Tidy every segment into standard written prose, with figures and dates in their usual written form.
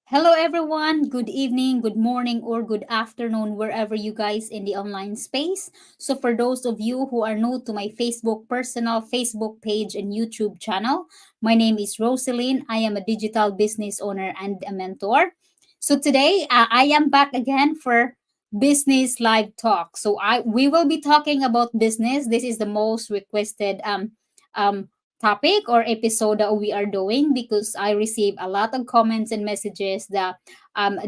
Hello, everyone. Good evening, good morning, or good afternoon, wherever you guys in the online space. So, for those of you who are new to my Facebook personal Facebook page and YouTube channel, my name is Rosaline. I am a digital business owner and a mentor. So today, I am back again for business live talk. So I we will be talking about business. This is the most requested um topic or episode that we are doing because I receive a lot of comments and messages that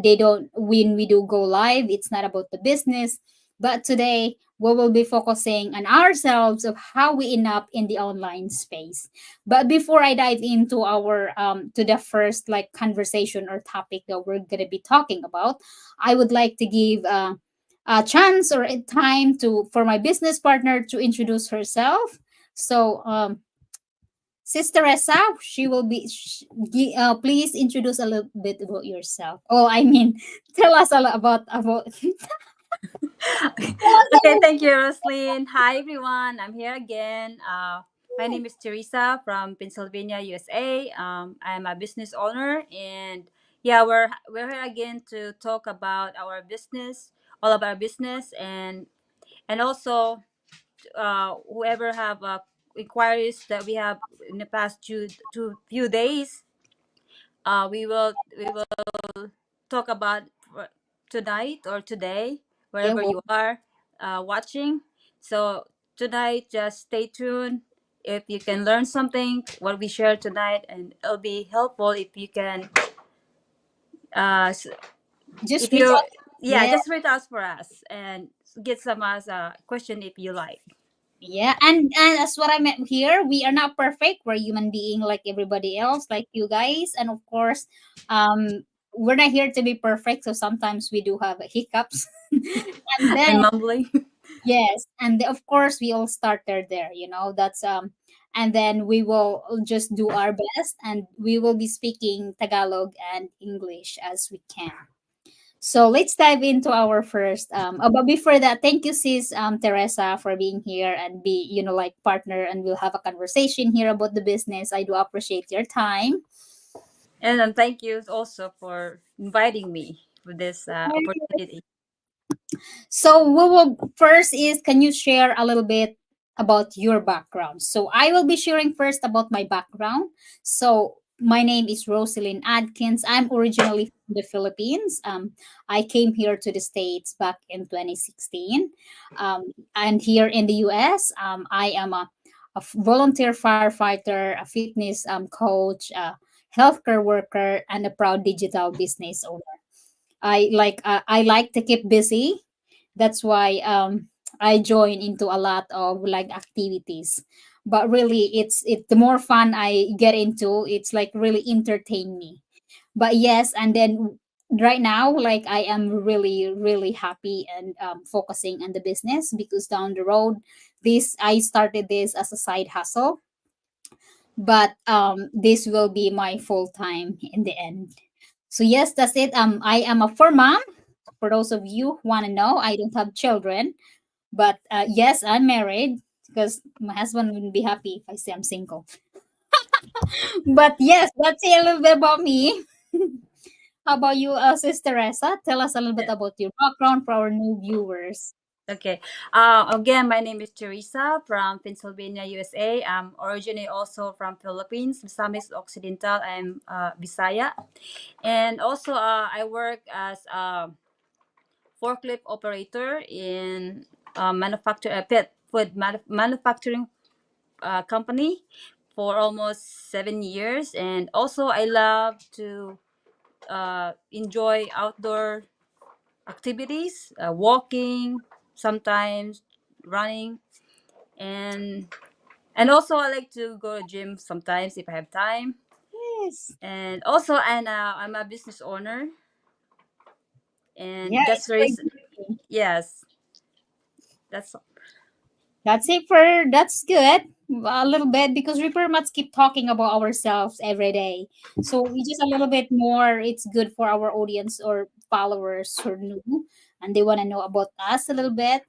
they don't when we do go live, it's not about the business. But today we will be focusing on ourselves of how we end up in the online space. But before I dive into our to the first like conversation or topic that we're gonna be talking about, I would like to give a chance or a time to for my business partner to introduce herself. So Sister Esa, she will be. Please introduce a little bit about yourself. Oh, I mean, tell us a lot about. Tell us a Okay, little. thank you, Roslyn. Hi, everyone. I'm here again. My name is Teresa from Pennsylvania, USA. I'm a business owner, and yeah, we're here again to talk about our business, all of our business, and also whoever have inquiries that we have in the past two few days. We will talk about tonight or today, Yeah, wherever well, you are watching. So tonight, just stay tuned. If you can learn something, what we share tonight, and it'll be helpful if you can, s- just if reach you, out. yeah, Yeah, just read us for us and get some as a question if you like. yeah, and that's what I meant here. We are not perfect. We're human being like everybody else, like you guys, and of course, we're not here to be perfect. So sometimes we do have hiccups, and then I'm mumbling. yes, and of course we all started there, That's and then we will just do our best and we will be speaking Tagalog and English as we can. So let's dive into our first but before that, thank you sis Teresa for being here and be, like partner and we'll have a conversation here about the business. I do appreciate your time. And thank you also for inviting me for this opportunity. So we will first is can you share a little bit about your background? So I will be sharing first about my background. So my name is Rosalind Adkins. I'm originally from the Philippines. I came here to the States back in 2016. And here in the US, I am a volunteer firefighter, a fitness coach, a healthcare worker, and a proud digital business owner. I like to keep busy. That's why I join into a lot of like activities. But really the more fun I get into, it's like really entertain me. But yes, and then right now like I am really really happy and focusing on the business because down the road this I started this as a side hustle, but this will be my full time in the end. So yes, that's it. I am a for mom. For those of you who want to know, I don't have children, but yes, I'm married because my husband wouldn't be happy if I say I'm single. But yes, that's it a little bit about me. How about you, Sister Teresa? Tell us a little bit about your background for our new viewers. Okay. Again, my name is Teresa from Pennsylvania, USA. I'm originally also from Philippines, Misamis Occidental. I'm Bisaya. And also, I work as a forklift operator in pet food manufacturing company for almost 7 years. And also, I love to enjoy outdoor activities, walking, sometimes running, and also I like to go to gym sometimes if I have time. Yes. And also, I'm a business owner, Yeah, and just it's very raise. good. Yes, that's That's it for that's good. A little bit because we pretty much keep talking about ourselves every day. So we just a little bit more. It's good for our audience or followers who are new and they want to know about us a little bit.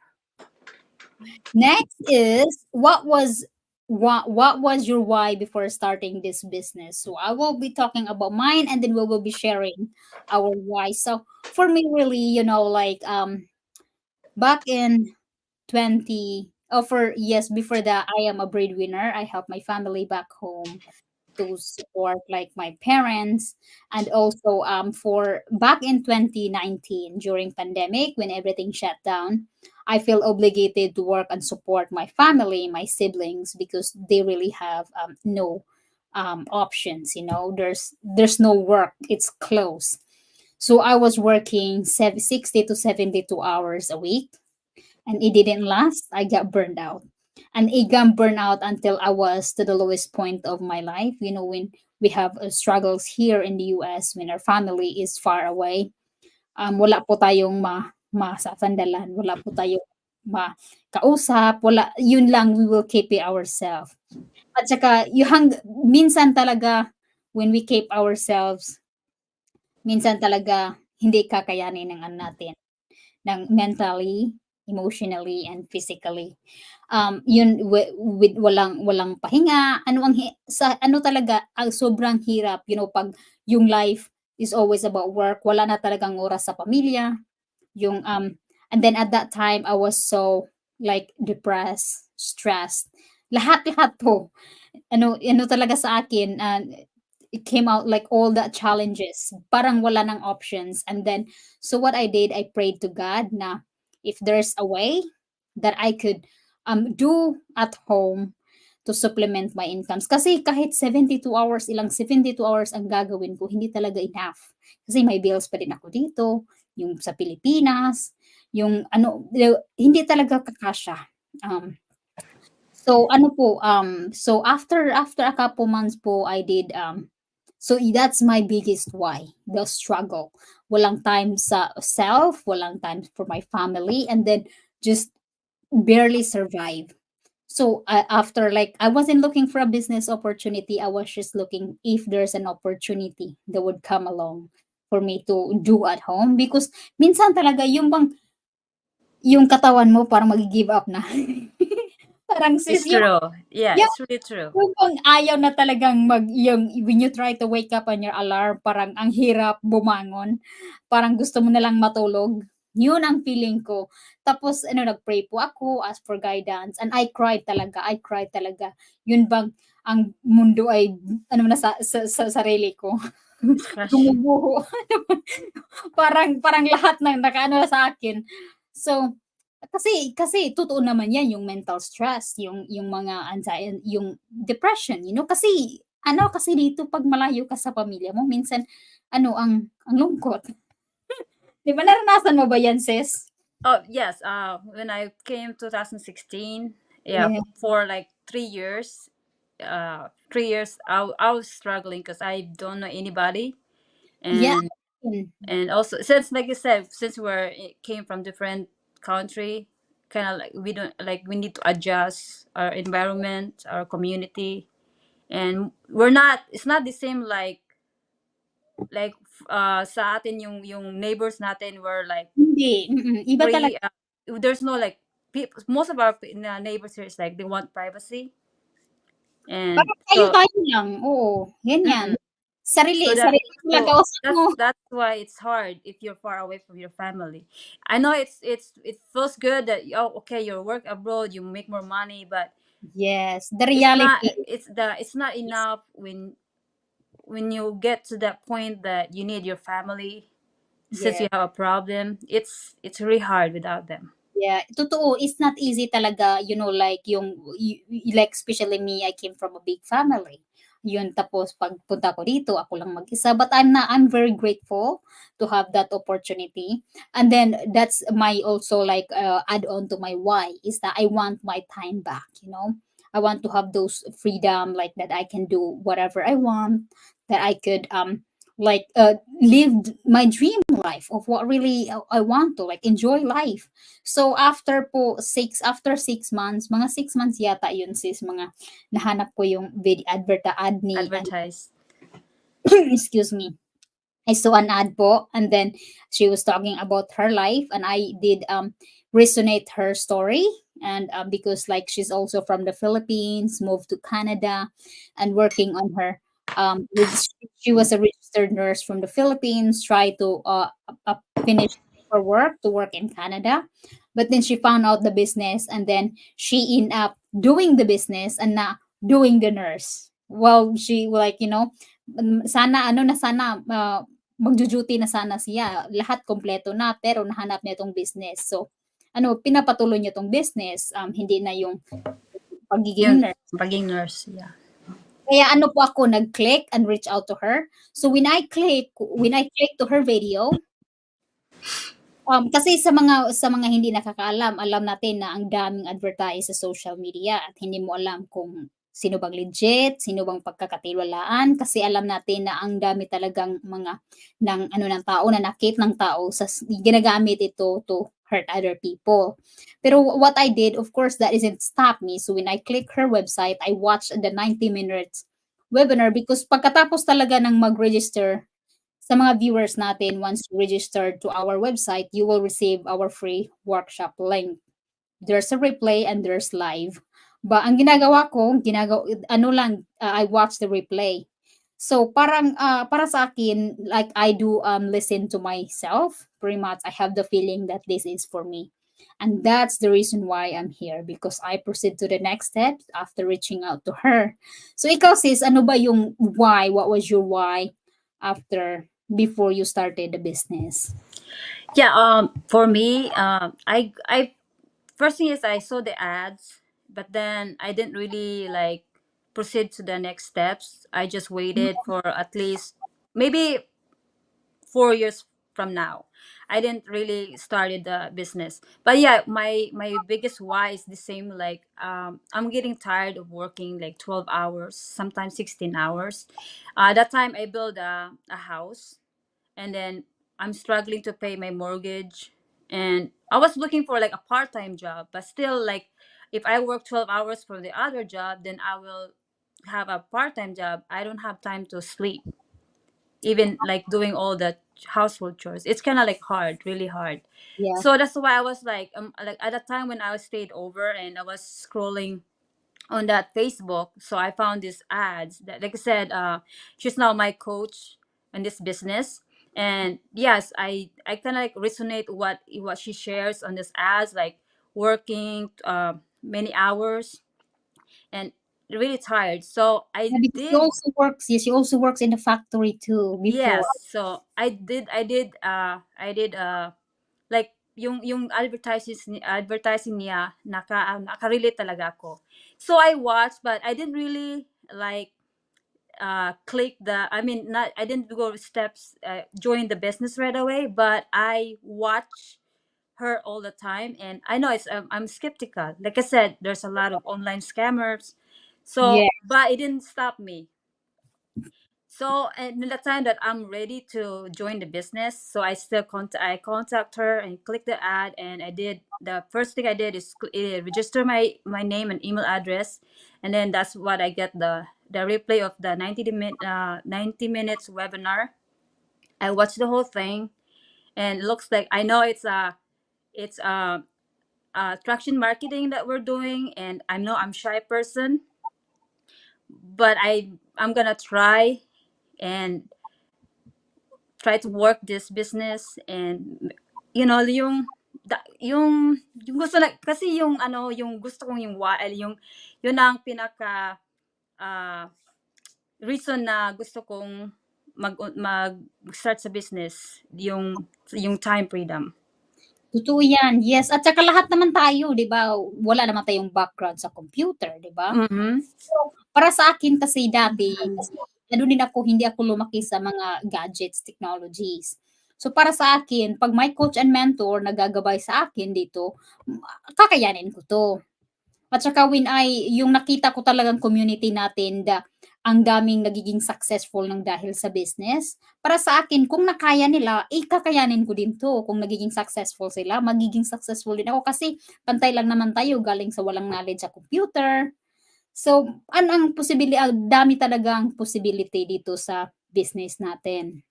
Next is what was what was your why before starting this business? So I will be talking about mine, and then we will be sharing our why. So for me, really, like back in 20, oh, for yes, before that, I am a breadwinner. I help my family back home to support like my parents, and also for back in 2019 during pandemic when everything shut down, I feel obligated to work and support my family, my siblings, because they really have no options. There's no work, it's closed. So I was working 60 to 72 hours a week, and it didn't last. I got burned out. And it got burned out until I was to the lowest point of my life. When we have struggles here in the US, when our family is far away, wala po tayong masasandalan, wala po tayong kausap, wala, yun lang, we will keep it ourselves. At saka, minsan talaga, when we keep ourselves, minsan talaga, hindi kakayanin ng natin ng mentally, emotionally, and physically. Yun with walang pahinga, sa ano talaga ang sobrang hirap, pag yung life is always about work, wala na talagang oras sa pamilya, yung and then at that time I was so like depressed, stressed, lahat-lahat po. Ano talaga sa akin, it came out like all the challenges, parang wala ng options. And then, so what I did, I prayed to God na if there's a way that I could do at home to supplement my incomes. Kasi kahit 72 hours, ilang 72 hours ang gagawin ko, hindi talaga enough. Kasi may bills pa din ako dito, yung sa Pilipinas, yung hindi talaga kakasya. Um, So ano po, so after a couple months po, I did so that's my biggest why, the struggle. Walang time sa self, walang time for my family, and then just barely survive. So after, like, I wasn't looking for a business opportunity, I was just looking if there's an opportunity that would come along for me to do at home, because minsan talaga yung katawan mo parang magi-give up na. Parang sis, It's true. Yeah, it's really true. yung bang ayaw na talagang yung when you try to wake up on your alarm, parang ang hirap bumangon. Parang gusto mo na lang matulog. Yun ang feeling ko. Tapos, nag-pray po ako, ask for guidance, and I cried talaga. Yun bang, ang mundo ay, na sa sarili ko. It's crush. Gumuguho. Parang lahat ng nakaano sa akin. So, kasi totoo naman 'yan, yung mental stress, yung mga anxiety, yung depression, kasi kasi dito 'pag malayo ka sa pamilya mo minsan ang lungkot. 'Di ba naranasan mo ba 'yan, sis? Oh yes. When I came 2016, yeah, Yeah. for like 3 years. 3 years, I was struggling because I don't know anybody, Yeah. and also since, like you said, since it came from different country, kind of like we don't like we need to adjust our environment, our community, and we're not. It's not the same like sa atin yung neighbors natin were like Hindi, iba free. talaga. There's no like people. Most of our neighbors here is like they want privacy, and Parang so tayo-tayo lang, oo, ganyan. mm, Sarili so that sarili mo lang so kausap mo. that's why it's hard if you're far away from your family. I know it feels good that, oh, okay, you work abroad, you make more money, but Yes, the it's not reality. it's not enough when you get to that point that you need your family. Since you Yes. have a problem, it's really hard without them. Yeah, totoo. It's not easy talaga, like like especially me, I came from a big family. Yun, tapos pagpunta ko dito, ako lang mag-isa. But I'm very grateful to have that opportunity. And then that's my also like add on to my why is that I want my time back. I want to have those freedom like that I can do whatever I want, that I could like live my dream life of what really I want to like enjoy life. So after 6 months, mga 6 months yata yun, sis, mga nahanap ko yung ad ni Advertise. excuse me. I saw an ad po, and then she was talking about her life, and I did resonate her story. And because like she's also from the Philippines, moved to Canada, and working on her she was a registered nurse from the Philippines, tried to finish her work to work in Canada, but then she found out the business, and then she ended up doing the business and now doing the nurse. Well, she like sana ano na sana magjo-duty na sana siya, lahat kompleto na pero nahanap niya 'tong business. So pinapatuloy niya 'tong business, hindi na yung pagiging Yung nurse. pagiging nurse, yeah. Kaya ano po ako, nag-click and reach out to her. So when I click to her video, kasi sa mga hindi nakakaalam, alam natin na ang daming advertise sa social media at hindi mo alam kung sino bang legit, sino bang pagkakatiwalaan, kasi alam natin na ang dami talagang mga ng tao, nanakit ng tao ginagamit ito to hurt other people. Pero what I did, of course, that isn't stop me. So when I click her website, I watched the 90 minutes webinar because pagkatapos talaga ng mag-register sa mga viewers natin, once you registered to our website, you will receive our free workshop link. There's a replay and there's live. Ba ang ginagawa ko, I watch the replay. So parang para sa akin, like I do listen to myself. Pretty much I have the feeling that this is for me. And that's the reason why I'm here, because I proceed to the next step after reaching out to her. So ikaw sis, ano ba yung why? What was your why after before you started the business? Yeah, for me, I first thing is I saw the ads, but then I didn't really like proceed to the next steps. I just waited for at least maybe 4 years from now. I didn't really started the business, but yeah, my biggest why is the same. Like, I'm getting tired of working like 12 hours, sometimes 16 hours. That time I built a house, and then I'm struggling to pay my mortgage, and I was looking for like a part-time job, but still, like, if I work 12 hours for the other job, then I will have a part-time job. I don't have time to sleep, even like doing all the household chores. It's kind of like hard, really hard. Yeah. So that's why I was like at the time when I was stayed over and I was scrolling on that Facebook. So I found these ads that, like I said, she's now my coach in this business. And yes, I kind of like resonate what she shares on this ads, like working many hours and really tired. So Yeah, I because she did. also works. Yes, she also works in the factory too before. Yes, so I did like yung advertising niya naka-relate talaga ako. So I watched, but I didn't really like click the, I mean, not, I didn't go steps, join the business right away, but I watch her all the time, and I know I'm skeptical. Like I said, there's a lot of online scammers. Yeah. So but it didn't stop me. So, and in the time that I'm ready to join the business, so I contact her and click the ad, and I did the first thing I did is register my name and email address, and then that's what I get the replay of the 90 minutes webinar. I watched the whole thing, and it looks like I know it's traction marketing that we're doing, and I know I'm shy person, but I'm gonna and try to work this business. And yung gusto na kasi yung ano yung gusto kong yung yung yun ang pinaka ah, reason na gusto kong mag start sa business, yung time freedom. Totoo yan, yes. At saka lahat naman tayo, di ba? Wala naman tayong background sa computer, di ba? Mhm. So, para sa akin kasi dati, kasi ano din ako, hindi ako lumaki sa mga gadgets, technologies. So, para sa akin, pag may coach and mentor na gagabay sa akin dito, kakayanin ko to. At saka yung nakita ko talagang community natin, ang daming nagiging successful ng dahil sa business. Para sa akin, kung nakaya nila, kakayanin ko din to. Kung nagiging successful sila, magiging successful din ako kasi pantay lang naman tayo galing sa walang knowledge sa computer. So, ang possibility, dami talagang possibility dito sa business natin.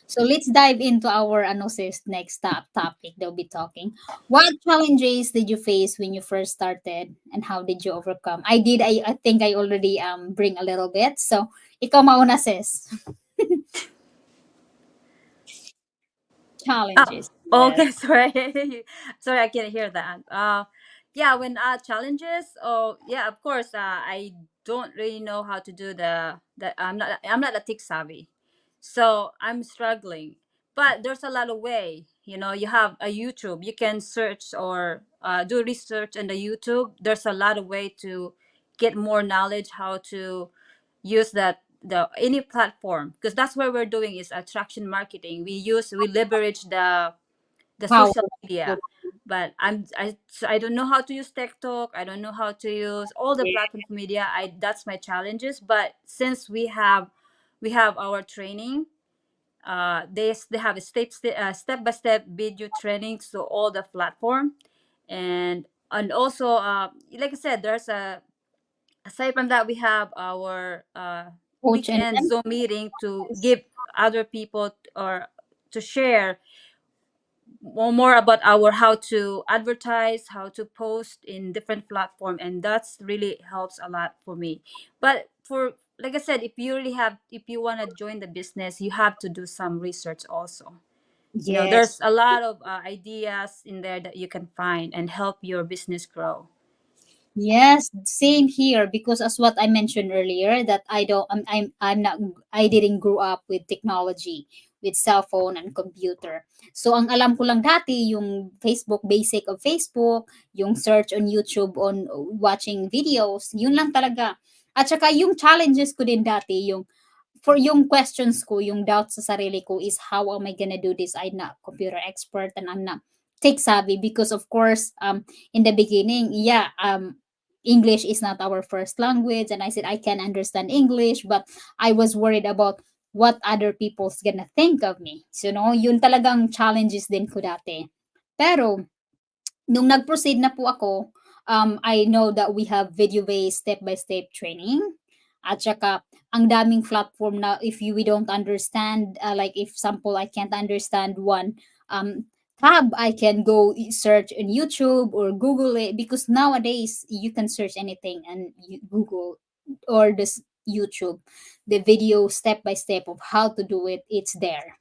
So let's dive into our ano sis, next topic that we'll be talking. What challenges did you face when you first started and how did you overcome? I think I already bring a little bit. So ikaw mauna sis. Oh, Challenges. Yes. okay. Sorry, sorry, I can't hear that. Yeah, when challenges. Oh, yeah, of course. I don't really know how to do the. I'm not a tech savvy, so I'm struggling. But there's a lot of way. You have a YouTube. You can search or do research on the YouTube. There's a lot of way to get more knowledge how to use that the any platform, because that's what we're doing is attraction marketing. We leverage the Power. social media. But I don't know how to use TikTok. I don't know how to use all the platform media. I That's my challenges. But since we have our training, they have a step by step video training to all the platform. And also, like I said, there's a aside from that, we have our Coach and weekend Zoom meeting to mentors. give other people or to share more about our how to advertise, how to post in different platform, and that's really helps a lot for me. But for like I said, if you want to join the business, you have to do some research also. Yes. There's a lot of ideas in there that you can find and help your business grow. Yes, same here because as what I mentioned earlier that I'm not I didn't grow up with technology, with cell phone and computer. So ang alam ko lang dati yung Facebook, basic of Facebook, yung search on YouTube on watching videos, yun lang talaga. At saka yung challenges ko din dati yung for yung questions ko, yung doubts sa sarili ko is how am I gonna do this? I'm not computer expert and I'm not tech savvy because of course in the beginning, yeah, English is not our first language and I said I can understand English but I was worried about what other people's gonna think of me. So no, yun talagang challenges din ko dati. Pero nung nag-proceed na po ako, I know that we have video-based step-by-step training. At saka, ang daming platform na if we don't understand, like if sample I can't understand one tab, I can go search on YouTube or Google it because nowadays you can search anything and Google or this YouTube, the video step by step of how to do it, it's there.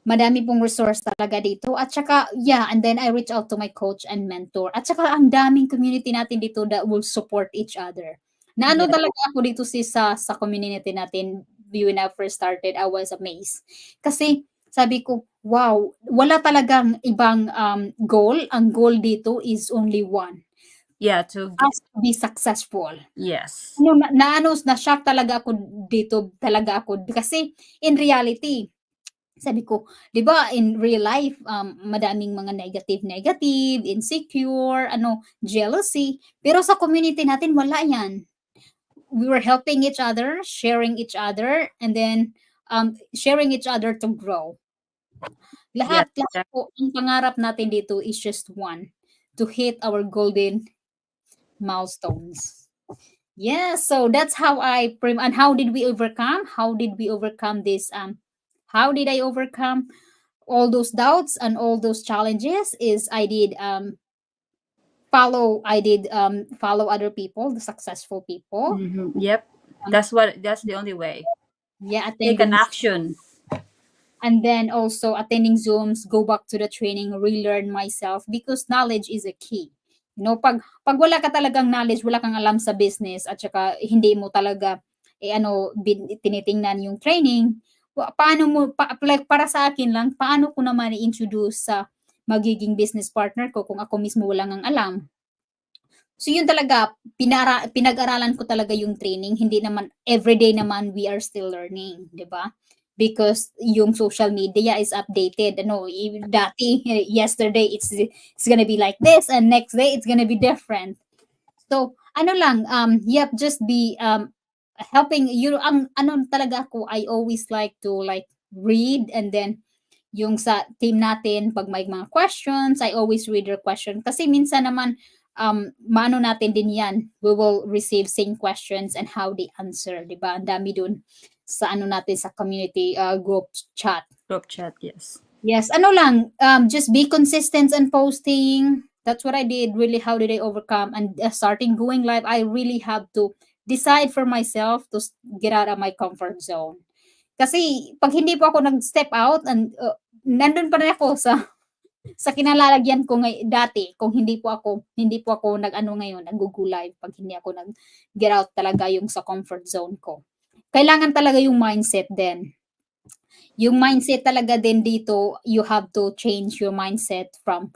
Madami pong resource talaga dito at saka yeah, and then I reach out to my coach and mentor at saka ang daming community natin dito that will support each other. Naano Yeah. talaga ako dito sa community natin when I first started, I was amazed. Kasi sabi ko, wow, wala talagang ibang goal. Ang goal dito is only one, Yeah, to get. us to be successful. Yes. Ano, na-shock talaga ako dito talaga ako kasi in reality, sabi ko, 'di ba in real life madaming mga negative, insecure, jealousy, pero sa community natin wala 'yan. We were helping each other, sharing each other, and then sharing each other to grow. Yeah. Lahat po ang pangarap natin dito is just one, to hit our golden milestones. Yeah, so that's how and how did we overcome? How did we overcome this how did I overcome all those doubts and all those challenges is I did follow other people, the successful people. Yep. um, That's the only way. yeah, Take an attending, action. and then also attending Zooms, go back to the training, relearn myself because knowledge is a key. Pag wala ka talagang knowledge, wala kang alam sa business at saka hindi mo talaga tinitingnan yung training, paano mo like para sa akin lang, paano ko naman i-introduce sa magiging business partner ko kung ako mismo wala ngang alam. So yun talaga, pinag-aralan ko talaga yung training. Hindi naman, everyday naman we are still learning, di ba? Because yung social media is updated. Dati, yesterday, it's gonna be like this, and next day, it's gonna be different. So, ano lang, yep, just be helping you. Ang ano talaga ako, I always like to like read and then yung sa team natin, pag may mga questions, I always read their question. Kasi minsan naman, maano natin din yan. We will receive same questions and how they answer, di ba? Ang dami dun sa ano natin sa community group chat. Group chat, yes. Yes, ano lang, just be consistent and posting. That's what I did. Really, how did I overcome? And starting going live, I really have to decide for myself to get out of my comfort zone. Kasi pag hindi po ako nag-step out and nandun pa rin ako sa kinalalagyan ko dati kung hindi po ako nag-ano ngayon, nag-go live pag hindi ako nag-get out talaga yung sa comfort zone ko. Kailangan talaga yung mindset din. Yung mindset talaga din dito, you have to change your mindset from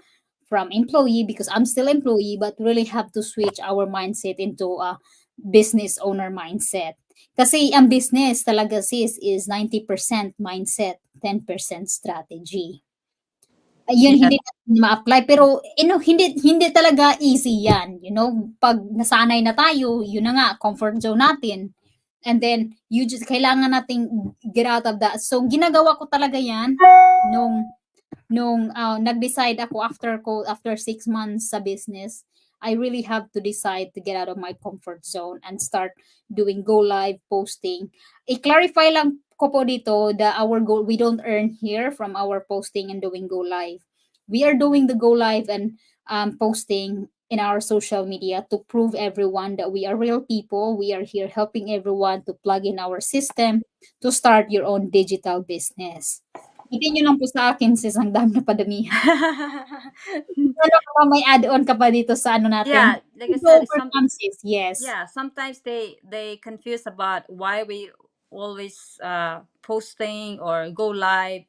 employee because I'm still employee but really have to switch our mindset into a business owner mindset. Kasi ang business talaga sis is 90% mindset, 10% strategy. Ayun, Yeah. hindi natin ma-apply pero hindi hindi talaga easy 'yan, 'pag nasanay na tayo, yun na nga comfort zone natin. And then you just kailangan nating get out of that. So ginagawa ko talaga 'yan nung nag-decide ako after 6 months sa business. I really have to decide to get out of my comfort zone and start doing go live posting. I-clarify lang ko po dito that our goal, we don't earn here from our posting and doing go live. We are doing the go live and posting in our social media to prove everyone that we are real people. We are here helping everyone to plug in our system to start your own digital business. Hindi nyo lang po sa akin sis, ang dami na padamihan. Ano ka pa, may add-on ka pa dito sa ano natin? Yeah, like I Go said, overcome sis, yes. yeah, sometimes they confuse about why we always posting or go live,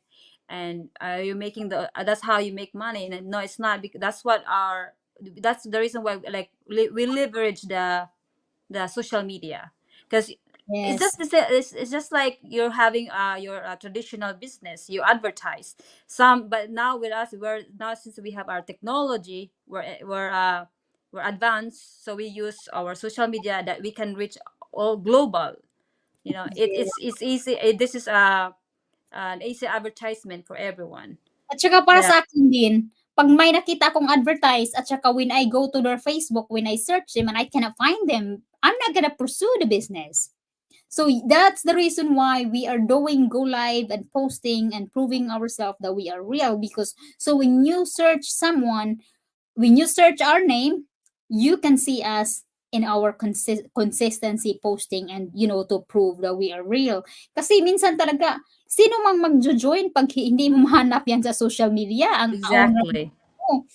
and you're making the that's how you make money. And no, it's not, because that's the reason why, like, we leverage the social media, because it's Yes. just it's just like you're having your traditional business. You advertise some, but now with us, we're now, since we have our technology, we're advanced, so we use our social media that we can reach all global. It's easy. This is an easy advertisement for everyone. At saka para Yeah, sa akin din, 'pag may nakita akong advertise at saka when I go to their Facebook, when I search them and I cannot find them, I'm not gonna pursue the business. So that's the reason why we are doing go live and posting and proving ourselves that we are real because so when you search our name, you can see us in our consistency posting and to prove that we are real. Kasi minsan talaga sino mang magjo-join pag hindi mo mahanap yan sa social media ang owner exactly. mo.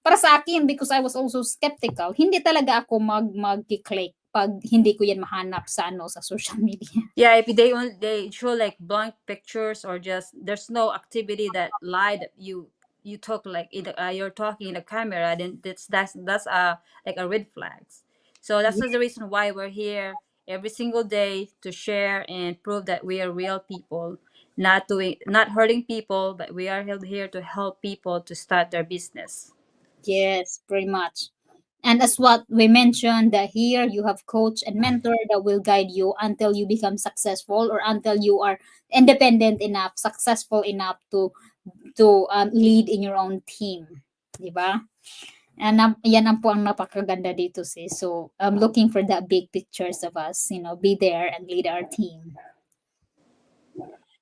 Para sa akin because I was also skeptical, hindi talaga ako mag-click pag hindi ko yan mahanap sa sa social media. Yeah, if they show like blank pictures, or just there's no activity that lie that you talk like you're talking in a camera, then that's like a red flags. So that's the reason why we're here every single day, to share and prove that we are real people, not hurting people, but we are here to help people to start their business. Yes, pretty much. And as what we mentioned, that here you have coach and mentor that will guide you until you become successful or until you are independent enough, successful enough to lead in your own team, di ba? And yan ang po ang napakaganda dito sis. So I'm looking for that big pictures of us, be there and lead our team.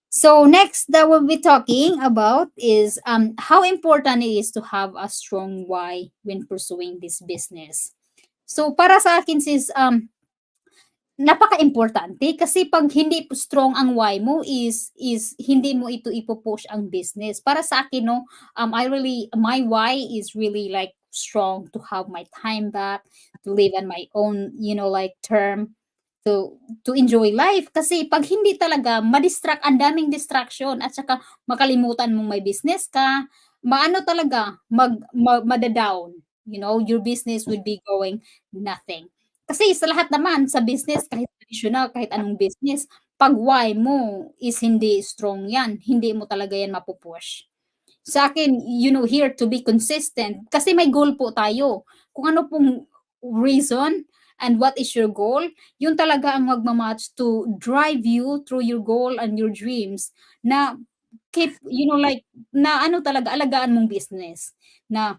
So next that we'll be talking about is how important it is to have a strong why when pursuing this business. So para sa akin sis, napaka-importante kasi pag hindi strong ang why mo is hindi mo ito ipo-push ang business. Para sa akin 'no, my why is really like strong to have my time back, to live on my own, like term, to enjoy life. Kasi pag hindi talaga ang daming distraction at saka makalimutan mong may business ka, maano talaga mada-down, your business would be going nothing. Kasi sa lahat naman sa business kahit traditional, kahit anong business, 'pag why mo is hindi strong 'yan, hindi mo talaga 'yan mapu-push. Sa akin, here to be consistent kasi may goal po tayo. Kung ano pong reason and what is your goal, yun talaga ang magma-match to drive you through your goal and your dreams na keep, like, na ano talaga, alagaan mong business. Na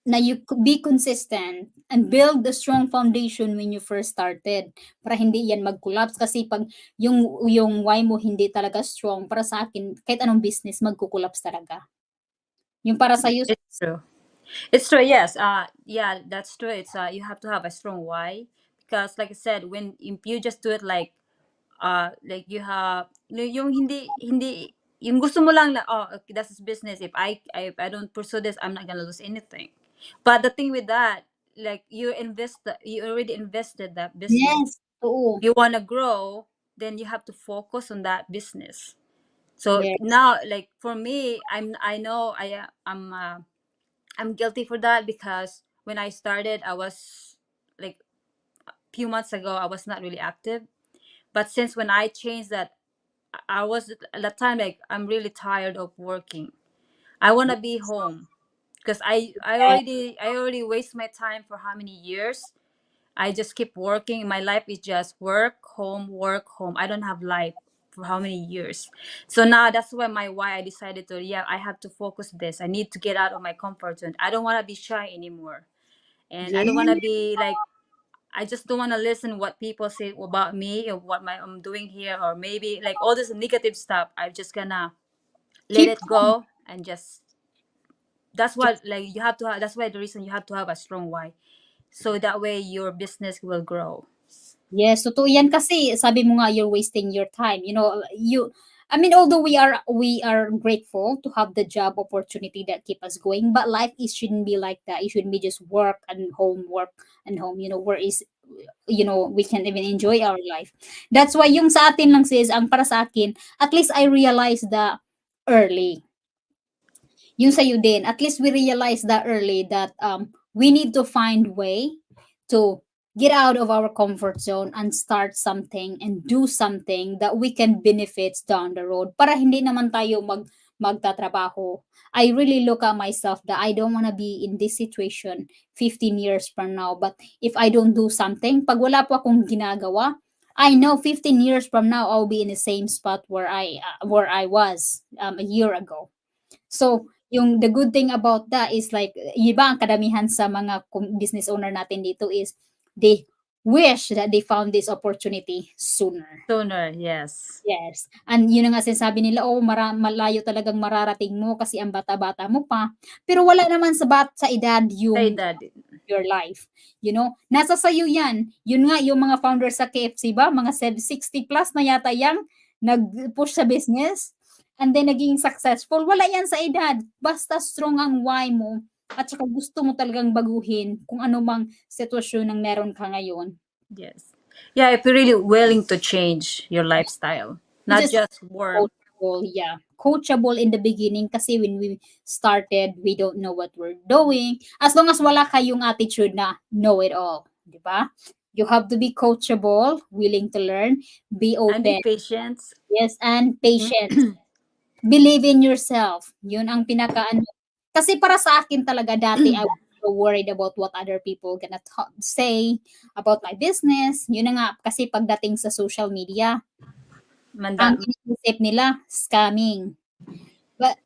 na you be consistent and build the strong foundation when you first started para hindi yan mag-collapse kasi pag yung why mo hindi talaga strong para sa akin kahit anong business magko-collapse talaga. Yung para sa It's true. It's true. Yes. Yeah, that's true. It's you have to have a strong why, because like I said, when if you just do it like you have yung hindi yung gusto mo lang na, oh, okay, that's his business. If I don't pursue this, I'm not gonna lose anything. But the thing with that, like you already invested that business. yes, oo. If you wanna grow, then you have to focus on that business. So Yes. now, like for me, I know I'm guilty for that, because when I started, I was like few months ago, I was not really active. But since when I changed that, I was at that time like I'm really tired of working. I want to be home, because I already waste my time for how many years. I just keep working. My life is just work, home, work, home. I don't have life for how many years. So now that's why I decided to, yeah, I have to focus this. I need to get out of my comfort zone. I don't want to be shy anymore. And I don't want to Yes. be like, I just don't want to listen what people say about me or what I'm doing here, or maybe like all this negative stuff. I'm just gonna let Keep it on. go and just, that's what, like, you have to have, that's why the reason you have to have a strong why, so that way your business will grow. Yes, totoo yan kasi sabi mo nga you're wasting your time. You know, I mean although we are grateful to have the job opportunity that keep us going, but life is shouldn't be like that. It shouldn't be just work and home, you know, where is we can't even enjoy our life. That's why yung sa atin lang sis, ang para sa akin, at least I realized that early yung sa'yo din, at least we realize that early that we need to find way to get out of our comfort zone and start something and do something that we can benefits down the road para hindi naman tayo magtatrabaho. I really look at myself that I don't want to be in this situation 15 years from now. But if I don't do something, pag wala po akong ginagawa, I know 15 years from now I'll be in the same spot where I was a year ago. So, yung the good thing about that is like, iba ang kadamihan sa mga business owner natin dito is they wish that they found this opportunity sooner. Sooner, yes. Yes. And yun na nga sinasabi nila, oh, malayo talagang mararating mo kasi ang bata-bata mo pa. Pero wala naman sa edad Say yung that. your life. You know, nasa sayo yan. Yun nga, yung mga founders sa KFC ba, mga 60 plus na yata yang nag-push sa business and then naging successful. Wala yan sa edad. Basta strong ang why mo at saka gusto mo talagang baguhin kung ano mang sitwasyon ng meron ka ngayon. Yes. Yeah, if you're really willing to change your lifestyle, You not just just work. coachable, yeah. Coachable in the beginning kasi when we started, we don't know what we're doing. As long as wala kayong attitude na know it all, di ba? You have to be coachable, willing to learn, be And be open, patient. yes, and patient. Believe in yourself. Yun ang pinaka-ano. Kasi para sa akin talaga dati, I was so worried about what other people gonna say about my business. Yun na nga, kasi pagdating sa social media, ang Manda, iniisip nila, scamming. But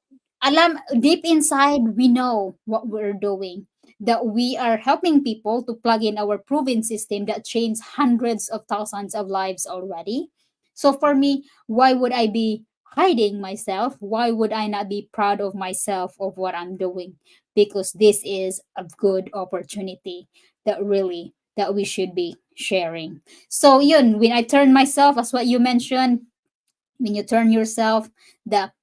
deep inside, we know what we're doing. That we are helping people to plug in our proven system that changed hundreds of thousands of lives already. So for me, why would I be hiding myself? Why would I not be proud of myself of what I'm doing? Because this is a good opportunity that we should be sharing. So yun, when I turn myself, as what you mentioned, when you turn yourself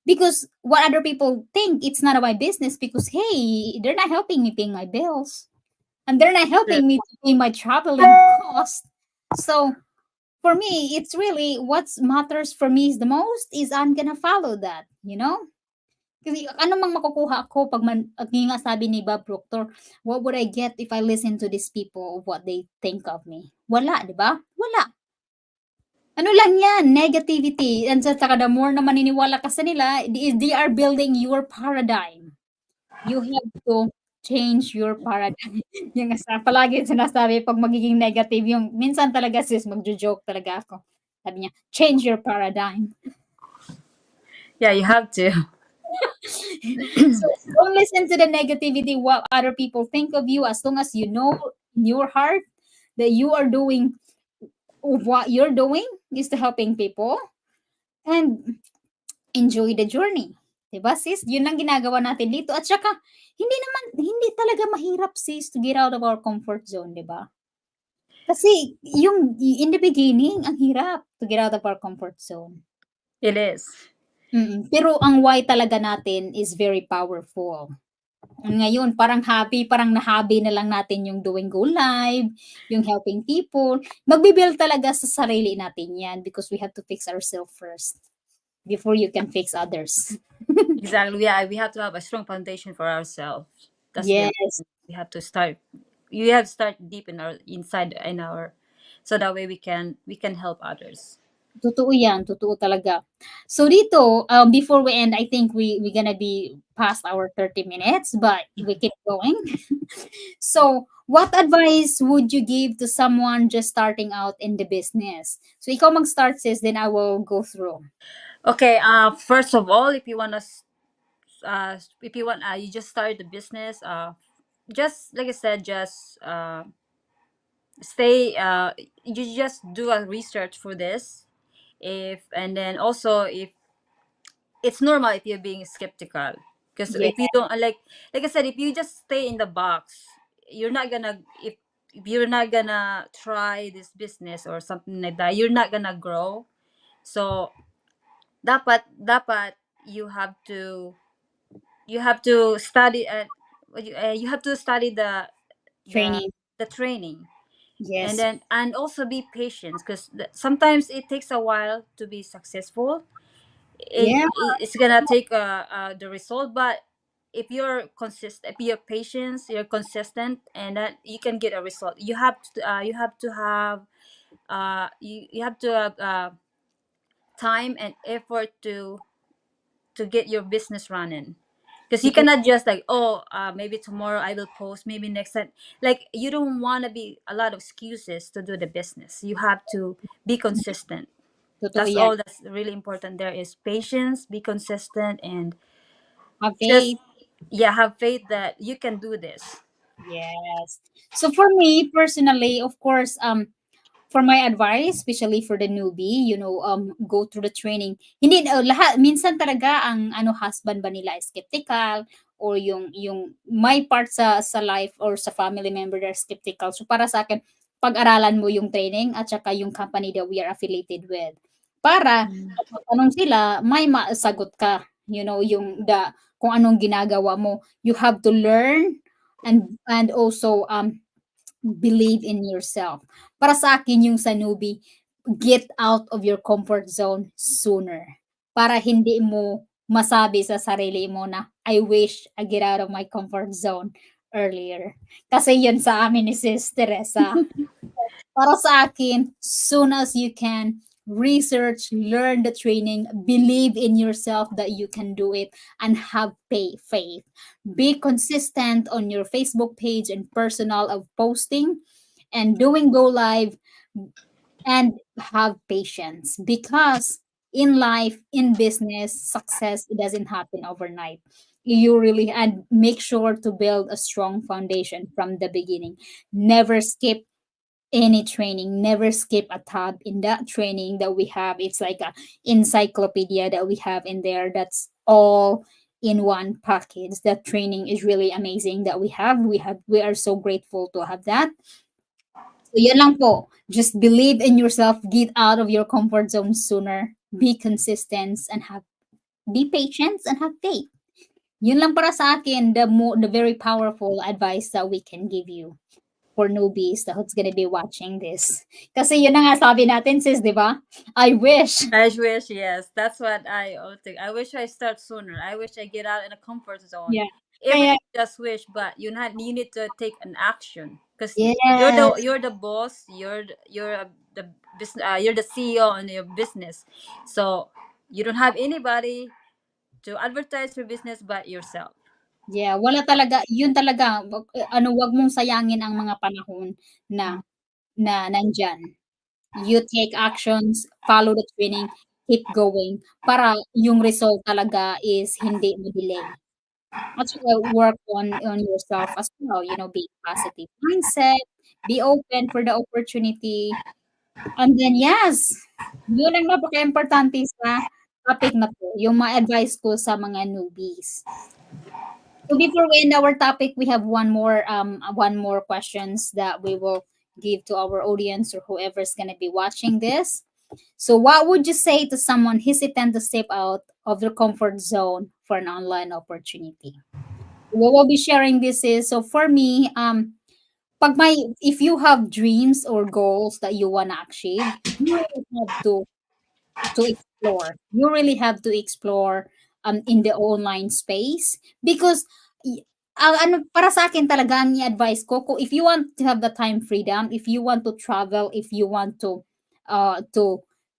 because what other people think it's none of my business because hey, they're not helping me paying my bills and they're not true. helping me to pay my traveling cost. So for me, it's really what matters for me is the most is I'm gonna follow that, kasi ano mang makukuha ko pag yung nga sabi ni Bob Proctor, what would I get if I listen to these people, what they think of me? Wala, di ba? Wala. Ano lang yan, negativity. And sa saka the more na maniniwala ka sa nila, they are building your paradigm. You have to change your paradigm. Yung palagi sinasabi pag magiging negative, yung minsan talaga sis, magjo-joke talaga ako. Sabi niya, change your paradigm. Yeah, you have to. So don't listen to the negativity, what other people think of you, as long as you know in your heart that you are doing what you're doing is to helping people and enjoy the journey. 'Di ba sis? Yun lang ginagawa natin dito. At saka, hindi talaga mahirap sis to get out of our comfort zone, 'di ba? Kasi yung in the beginning, ang hirap to get out of our comfort zone. It is. Pero ang why talaga natin is very powerful. Ngayon, parang happy, parang na-hobby na lang natin yung doing go live, yung helping people. Magbi-build talaga sa sarili natin yan because we have to fix ourselves first before you can fix others. Exactly. Yeah, we have to have a strong foundation for ourselves. That's really Yes, we have to start. We have to start deep in our inside in our, so that way we can help others. totoo yan, totoo talaga. So dito, before we end, I think we gonna be past our 30 minutes, but we keep going. So, what advice would you give to someone just starting out in the business? So, ikaw mag-start sis, then I will go through. Okay. First of all, if you want, you just started the business. Just like I said, just stay. You just do a research for this. If and then also if it's normal if you're being skeptical, because Yeah, if you don't like I said, if you just stay in the box, you're not gonna if you're not gonna try this business or something like that, you're not gonna grow. So dapat you have to study you have to study the training. the training, and Yes. then and also be patient, because sometimes it takes a while to be successful. Yeah, It's gonna take the result, but if you're patient, you're consistent, and then you can get a result. You have to have time and effort to get your business running, because you totoo, cannot just like, oh, maybe tomorrow I will post, maybe next time. Like, you don't want to be a lot of excuses to do the business. You have to be consistent. totoo That's yan. all that's really important. There is patience, be consistent, and Have just, faith. yeah, have faith that you can do this. Yes. So for me personally, of course, for my advice, especially for the newbie, go through the training. Hindi lahat minsan talaga ang husband ba nila is skeptical or yung my part sa life or sa family member they're skeptical. So para sa akin, pag-aralan mo yung training at saka yung company that we are affiliated with. Para Mm. pag tanong sila, may masagot ka. Yung kung anong ginagawa mo, you have to learn and also believe in yourself. Para sa akin yung sa newbie, get out of your comfort zone sooner. Para hindi mo masabi sa sarili mo na, I wish I get out of my comfort zone earlier. Kasi yun sa amin ni Sis Teresa. Para sa akin, soon as you can, research, learn the training, believe in yourself that you can do it, and have faith. Be consistent on your Facebook page and personal of posting and doing go live, and have patience because in life, in business, success it doesn't happen overnight. You really and make sure to build a strong foundation from the beginning. Never skip any training, never skip a tab in that training that we have. It's like a encyclopedia that we have in there, that's all in one package. That training is really amazing that we are so grateful to have that. So yun lang po, just believe in yourself, get out of your comfort zone sooner, be consistent and be patient and have faith. Yun lang para sa akin, the very powerful advice that we can give you for newbies that who's gonna be watching this. Kasi yun na nga sabi natin sis, di ba? I wish. I wish, yes. That's what I also think. I wish I start sooner. I wish I get out in a comfort zone. Yeah. Kaya, Everything just wish, but you need to take an action, because yes. you're the boss. You're the CEO in your business, so you don't have anybody to advertise your business but yourself. Yeah, wala talaga, yun talaga, wag mong sayangin ang mga panahon na nandyan. You take actions, follow the training, keep going para yung result talaga is hindi ma-delay. Actually, work on yourself as well. Be positive mindset, be open for the opportunity, and then yes, yun ang napaka-importante sa topic na 'to, yung ma-advice ko sa mga newbies. So before we end our topic, we have one more questions that we will give to our audience or whoever's gonna be watching this. So what would you say to someone hesitant to step out of their comfort zone for an online opportunity? We will be sharing this is so for me, if you have dreams or goals that you wanna achieve, you have to explore. You really have to explore in the online space because y- ang ano para sa akin talaga ang i-advise ko kung if you want to have the time freedom, if you want to travel, if you want to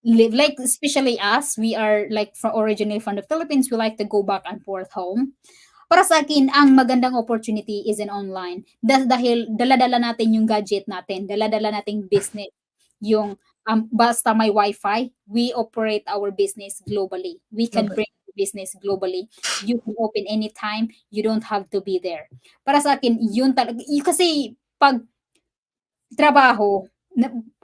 live like especially us, we are like originally from the Philippines, we like to go back and forth home. Para sa akin, ang magandang opportunity is in online. Dahil dala-dala natin yung gadget natin, dala-dala nating business. Yung basta may wifi, we operate our business globally. We can Global. bring business globally. You can open anytime. You don't have to be there. Para sa akin, yun talaga. Kasi pag trabaho,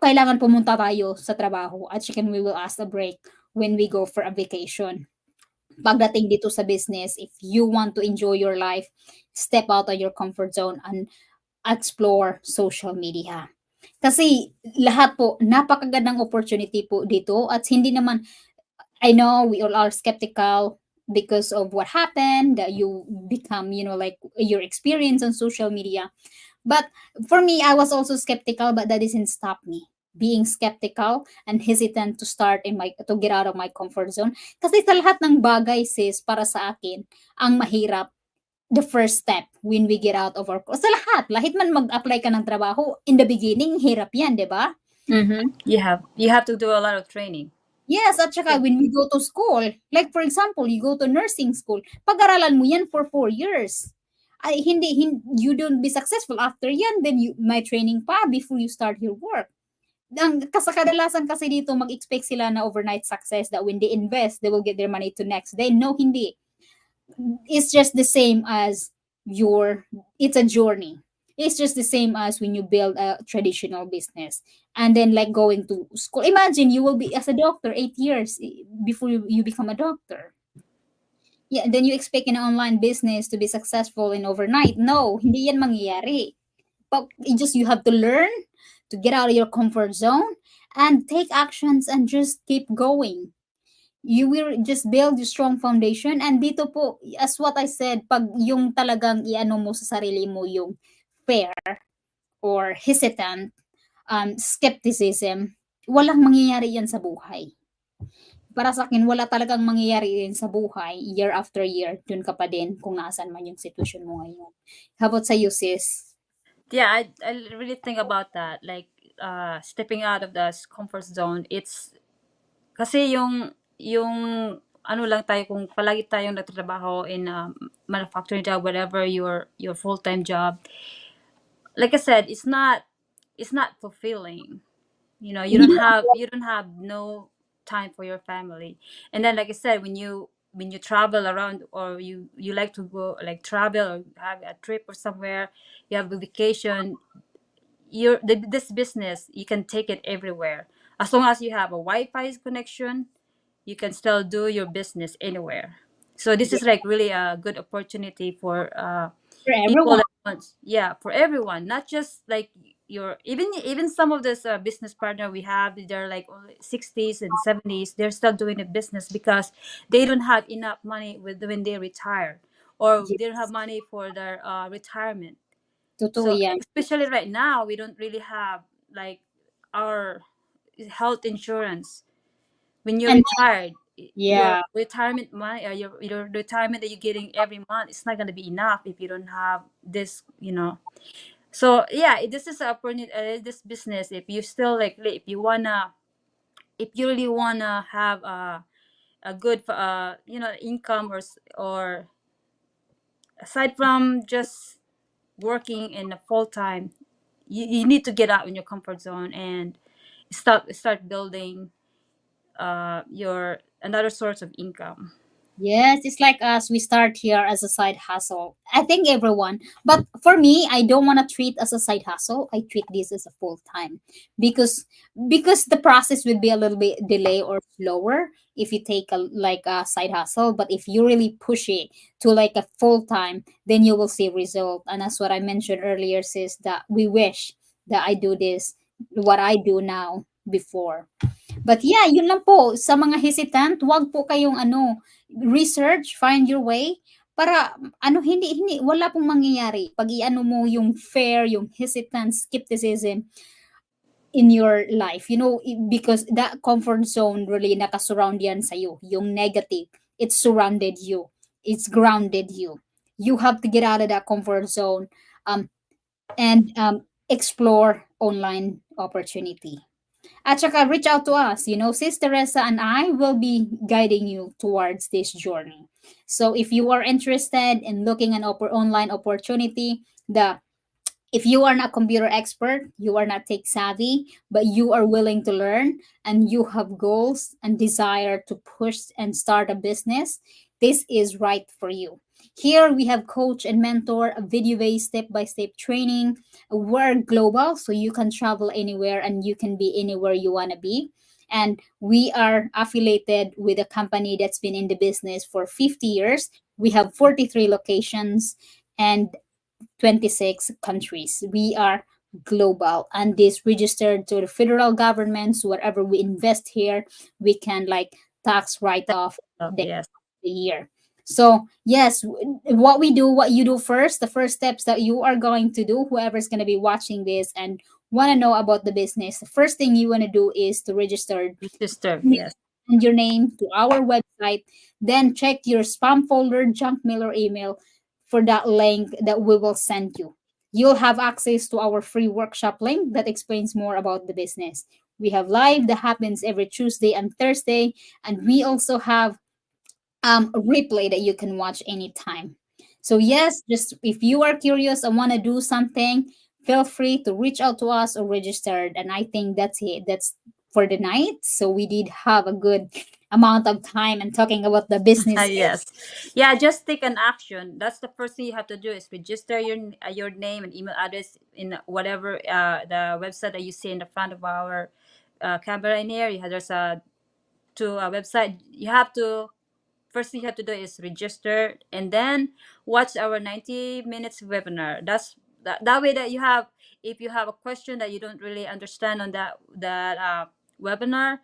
kailangan pumunta tayo sa trabaho at saka we will ask a break when we go for a vacation. Pagdating dito sa business, if you want to enjoy your life, step out of your comfort zone and explore social media. Kasi lahat po, napakagandang opportunity po dito at hindi naman, I know we all are skeptical because of what happened, that you become, like your experience on social media. But for me, I was also skeptical, but that doesn't stop me being skeptical and hesitant to start to get out of my comfort zone. Kasi sa lahat ng bagay, sis, para sa akin, ang mahirap, the first step when we get out of sa lahat man mag-apply ka ng trabaho, in the beginning, hirap yan, di ba? Mm-hmm. You have to do a lot of training. Yes, at saka when we go to school, like for example, you go to nursing school, pag-aralan mo yan for 4 years. Ay, hindi, you don't be successful after yan, then may training pa before you start your work. Kadalasan kasi dito, mag-expect sila na overnight success that when they invest, they will get their money to next day. No, hindi. It's just the same as it's a journey. It's just the same as when you build a traditional business and then like going to school. Imagine you will be as a doctor 8 years before you become a doctor. Yeah, and then you expect an online business to be successful in overnight. No, hindi yan mangyayari. But you have to learn to get out of your comfort zone and take actions and just keep going. You will just build your strong foundation and dito po, as what I said, pag yung talagang iano mo sa sarili mo yung fear or hesitant, skepticism, walang mangyayari yan sa buhay. Para sa akin, wala talagang mangyayari din sa buhay, year after year, dun ka pa din kung nasaan man yung situation mo ngayon. How about sa you, sis? Yeah, I really think about that. Like, stepping out of the comfort zone. It's kasi yung ano lang tayo kung palagi tayong nagtatrabaho in a manufacturing job, whatever your full-time job. Like I said, it's not fulfilling. Hindi You don't have no time for your family. And then like I said, when you travel around, or you like to go like travel or have a trip or somewhere, you have a vacation, this business, you can take it everywhere. As long as you have a Wi-Fi connection, you can still do your business anywhere. So this yeah, is like really a good opportunity for for people everyone. that wants, yeah, for everyone, not just like your, even some of this business partner we have, they're like only 60s and 70s, they're still doing the business because they don't have enough money with when they retire, or they don't have Yes, money for their retirement. totoo So yan. especially right now, we don't really have like our health insurance. When you're And retired, your yeah, retirement money, or your retirement that you're getting every month, it's not gonna be enough if you don't have this. So yeah, this is a opportunity. This business, if you still like, if you really wanna have a good income, or aside from just working in a full time, you need to get out in your comfort zone and start building your another source of income. Yes, it's like us. We start here as a side hustle. I think everyone, but for me, I don't want to treat as a side hustle. I treat this as a full time because the process would be a little bit delay or slower if you take a like a side hustle. But if you really push it to like a full time, then you will see result. And that's what I mentioned earlier, sis. That we wish that I do this, what I do now before. But yeah, yun lang po. Sa mga hesitant, wag po kayong research, find your way para hindi wala pong mangyayari pag iano mo yung fear, yung hesitance, skepticism in your life. Because that comfort zone really nakasurround yan sa'yo. Yung negative, it surrounded you. It's grounded you. You have to get out of that comfort zone um, and explore online opportunity. At saka reach out to us. Sis Teresa and I will be guiding you towards this journey. So if you are interested in looking an online opportunity, the if you are not computer expert, you are not tech savvy, but you are willing to learn and you have goals and desire to push and start a business, this is right for you. Here we have coach and mentor, a video-based step-by-step training. We're global, so you can travel anywhere and you can be anywhere you want to be. And we are affiliated with a company that's been in the business for 50 years. We have 43 locations and 26 countries. We are global and this registered to the federal governments. Whatever we invest here, we can like tax write off So, the, yes. the year. So yes, what we do, what you do first, the first steps that you are going to do, whoever's going to be watching this and want to know about the business, the first thing you want to do is to register Register. Yes. and your name to our website. Then check your spam folder, junk mail, or email for that link that we will send you. You'll have access to our free workshop link that explains more about the business. We have live that happens every Tuesday and Thursday, and we also have a replay that you can watch anytime. So yes, just if you are curious and want to do something, feel free to reach out to us or register. And I think that's it. That's for the night. So we did have a good amount of time and talking about the business. Yes. Yeah, just take an action. That's the first thing you have to do is register your name and email address in whatever the website that you see in the front of our camera in here. There's a website. You have to first thing you have to do is register and then watch our 90 minutes webinar. That way that you have if you have a question that you don't really understand on that webinar,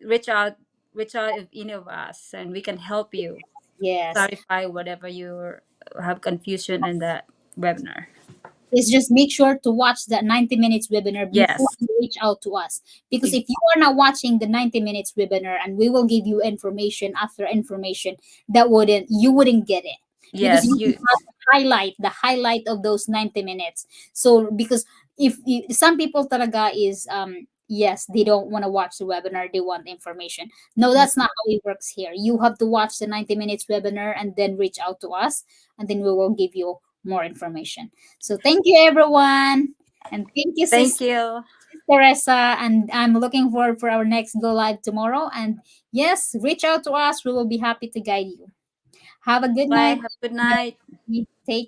reach out reach out of any of us and we can help you Yes. clarify whatever you have confusion in that webinar. Is just make sure to watch that 90 minutes webinar before Yes. you reach out to us. Because Ex- if you are not watching the 90 minutes webinar and we will give you information after information that you wouldn't get it. Because yes, you you have to highlight the highlight of those 90 minutes. So because if some people talaga is yes, they don't want to watch the webinar, they want information. No, that's not how it works here. You have to watch the 90 minutes webinar and then reach out to us and then we will give you more information. So thank you, everyone, and thank you, thank Sister you. Teresa. And I'm looking forward for our next go live tomorrow. And yes, reach out to us. We will be happy to guide you. Have a good Bye, night. have a good night. Take